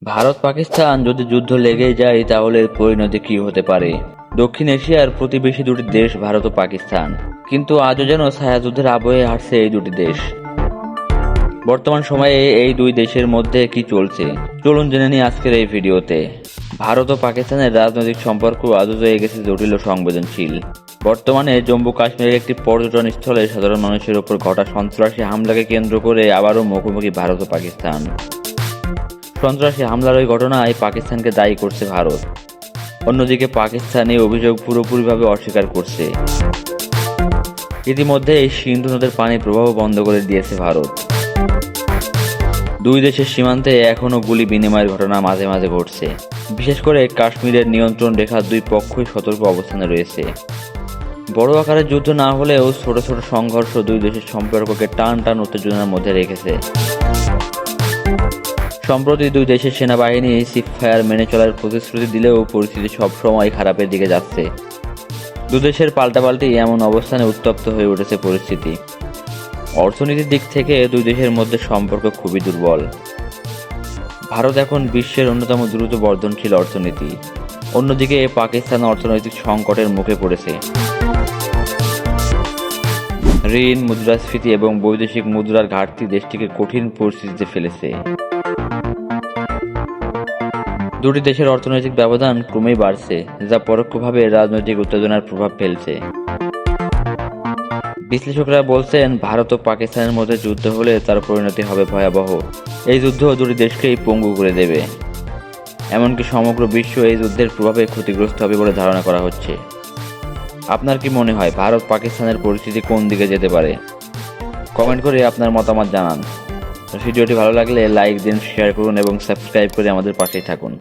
ভারত পাকিস্তান যদি যুদ্ধ লেগেই যায় তাহলে এর পরিণতি কি হতে পারে। দক্ষিণ এশিয়ার প্রতিবেশী দুটি দেশ ভারত ও পাকিস্তান, কিন্তু আজও যেন ছায়াযুদ্ধের আবহে হাঁটছে এই দুটি দেশ। বর্তমান সময়ে এই দুই দেশের মধ্যে কি চলছে চলুন জেনে নিই আজকের এই ভিডিওতে। ভারত ও পাকিস্তানের রাজনৈতিক সম্পর্ক আজও হয়ে গেছে জটিল ও সংবেদনশীল। বর্তমানে জম্মু কাশ্মীরের একটি পর্যটন স্থলে সাধারণ মানুষের উপর ঘটা সন্ত্রাসী হামলাকে কেন্দ্র করে আবারও মুখোমুখি ভারত ও পাকিস্তান। সন্ত্রাসী হামলার ওই ঘটনায় পাকিস্তানকে দায়ী করছে ভারত। অন্যদিকে পাকিস্তান এই অভিযোগ পুরোপুরিভাবে অস্বীকার করছে। ইতিমধ্যে এই সিন্ধু নদের পানি প্রবাহ বন্ধ করে দিয়েছে ভারত। দুই দেশের সীমান্তে এখনও গুলি বিনিময়ের ঘটনা মাঝে মাঝে ঘটছে। বিশেষ করে কাশ্মীরের নিয়ন্ত্রণ রেখার দুই পক্ষই সতর্ক অবস্থানে রয়েছে। বড় আকারের যুদ্ধ না হলেও ছোট ছোট সংঘর্ষ দুই দেশের সম্পর্ককে টান টান উত্তেজনার মধ্যে রেখেছে। সম্প্রতি দুই দেশের সেনাবাহিনী সিজফায়ার মেনে চলার প্রতিশ্রুতি দিলেও পরিস্থিতি সবসময় খারাপের দিকে যাচ্ছে। দুদেশের পাল্টাপাল্টি এমন অবস্থানে উত্তপ্ত হয়ে উঠেছে পরিস্থিতি। অর্থনীতির দিক থেকে দুই দেশের মধ্যে সম্পর্ক খুবই দুর্বল। ভারত এখন বিশ্বের অন্যতম দ্রুত বর্ধনশীল অর্থনীতি, অন্যদিকে পাকিস্তান অর্থনৈতিক সংকটের মুখে পড়েছে। ঋণ, মুদ্রাস্ফীতি এবং বৈদেশিক মুদ্রার ঘাটতি দেশটিকে কঠিন পরিস্থিতিতে ফেলেছে। দুটি দেশের অর্থনৈতিক ব্যবধান ক্রমেই বাড়ছে, যা পরোক্ষভাবে রাজনৈতিক উত্তেজনার প্রভাব ফেলছে। বিশ্লেষকরা বলছেন, ভারত ও পাকিস্তানের মধ্যে যুদ্ধ হলে তার পরিণতি হবে ভয়াবহ। এই যুদ্ধ দুটি দেশকেই পঙ্গু করে দেবে। এমনকি সমগ্র বিশ্ব এই যুদ্ধের প্রভাবে ক্ষতিগ্রস্ত হবে বলে ধারণা করা হচ্ছে। আপনার কি মনে হয় ভারত পাকিস্তানের পরিস্থিতি কোন দিকে যেতে পারে? কমেন্ট করে আপনার মতামত জানান। ভিডিওটি ভালো লাগলে লাইক দিন, শেয়ার করুন এবং সাবস্ক্রাইব করে আমাদের পাশেই থাকুন।